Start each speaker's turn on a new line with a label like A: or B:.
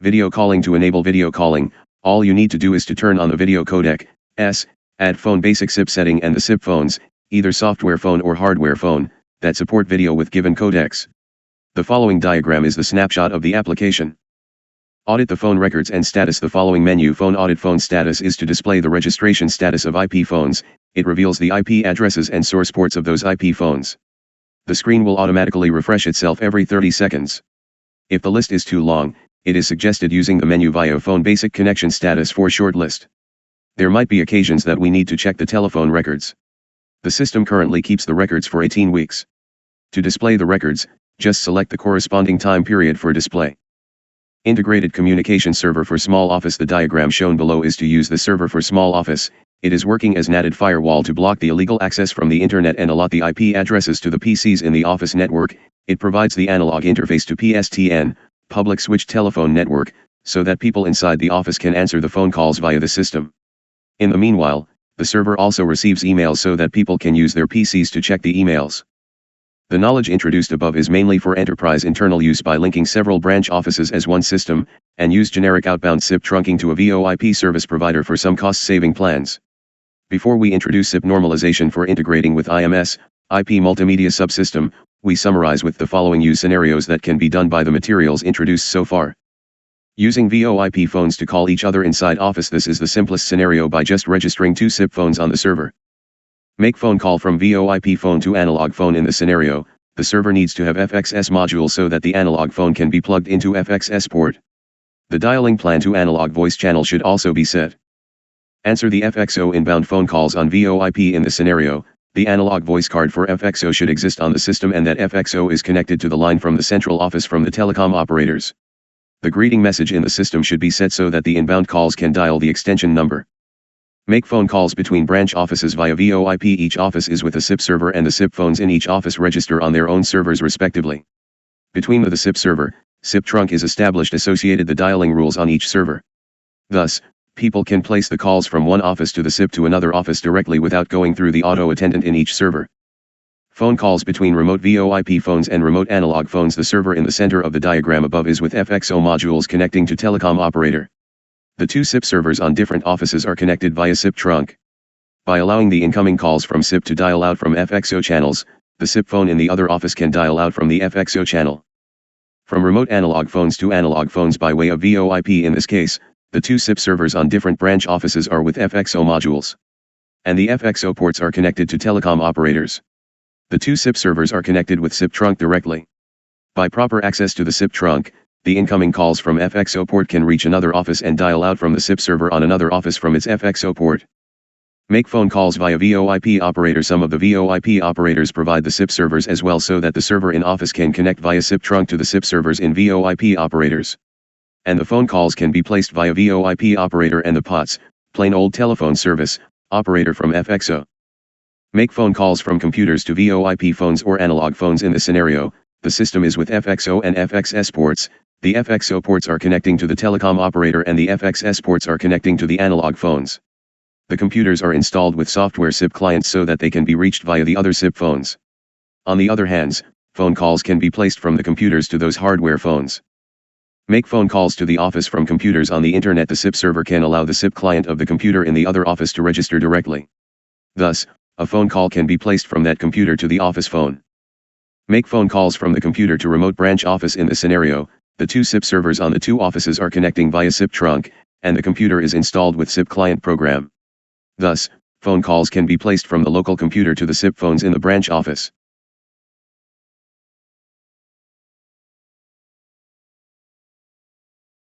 A: Video calling. To enable video calling, all you need to do is to turn on the video codec, add phone basic SIP setting and the SIP phones, either software phone or hardware phone, that support video with given codecs. The following diagram is the snapshot of the application. Audit the phone records and status. The following menu. Phone audit. Phone status is to display the registration status of IP phones. It reveals the IP addresses and source ports of those IP phones. The screen will automatically refresh itself every 30 seconds. If the list is too long, it is suggested using the menu via phone basic connection status for short list. There might be occasions that we need to check the telephone records. The system currently keeps the records for 18 weeks. To display the records, just select the corresponding time period for display. Integrated communication server for small office. The diagram shown below is to use the server for small office. It is working as an added firewall to block the illegal access from the internet and allot the IP addresses to the PCs in the office network. It provides the analog interface to PSTN, public switch telephone network, so that people inside the office can answer the phone calls via the system. In the meanwhile, the server also receives emails so that people can use their PCs to check the emails. The knowledge introduced above is mainly for enterprise internal use by linking several branch offices as one system, and use generic outbound SIP trunking to a VoIP service provider for some cost-saving plans. Before we introduce SIP normalization for integrating with IMS, IP multimedia subsystem, we summarize with the following use scenarios that can be done by the materials introduced so far. Using VoIP phones to call each other inside office. This is the simplest scenario by just registering 2 SIP phones on the server. Make phone call from VoIP phone to analog phone. In the scenario, the server needs to have FXS module so that the analog phone can be plugged into FXS port. The dialing plan to analog voice channel should also be set. Answer the FXO inbound phone calls on VoIP. In the scenario, the analog voice card for FXO should exist on the system and that FXO is connected to the line from the central office from the telecom operators. The greeting message in the system should be set so that the inbound calls can dial the extension number. Make phone calls between branch offices via VoIP. Each office is with a SIP server and the SIP phones in each office register on their own servers respectively. Between the SIP server, SIP trunk is established associated the dialing rules on each server. Thus, people can place the calls from one office to the SIP to another office directly without going through the auto attendant in each server. Phone calls between remote VoIP phones and remote analog phones. The server in the center of the diagram above is with FXO modules connecting to telecom operator. The 2 SIP servers on different offices are connected via SIP trunk. By allowing the incoming calls from SIP to dial out from FXO channels, the SIP phone in the other office can dial out from the FXO channel. From remote analog phones to analog phones by way of VoIP. In this case, the 2 SIP servers on different branch offices are with FXO modules. And the FXO ports are connected to telecom operators. The 2 SIP servers are connected with SIP trunk directly. By proper access to the SIP trunk, the incoming calls from FXO port can reach another office and dial out from the SIP server on another office from its FXO port. Make phone calls via VoIP operator. Some of the VoIP operators provide the SIP servers as well so that the server in office can connect via SIP trunk to the SIP servers in VoIP operators. And the phone calls can be placed via VoIP operator and the POTS, plain old telephone service, operator from FXO. Make phone calls from computers to VoIP phones or analog phones. In this scenario, the system is with FXO and FXS ports. The FXO ports are connecting to the telecom operator and the FXS ports are connecting to the analog phones. The computers are installed with software SIP clients so that they can be reached via the other SIP phones. On the other hand, phone calls can be placed from the computers to those hardware phones. Make phone calls to the office from computers on the internet. The SIP server can allow the SIP client of the computer in the other office to register directly. Thus, a phone call can be placed from that computer to the office phone. Make phone calls from the computer to remote branch office. In this scenario, the 2 SIP servers on the 2 offices are connecting via SIP trunk, and the computer is installed with SIP client program. Thus, phone calls can be placed from the local computer to the SIP phones in the branch office.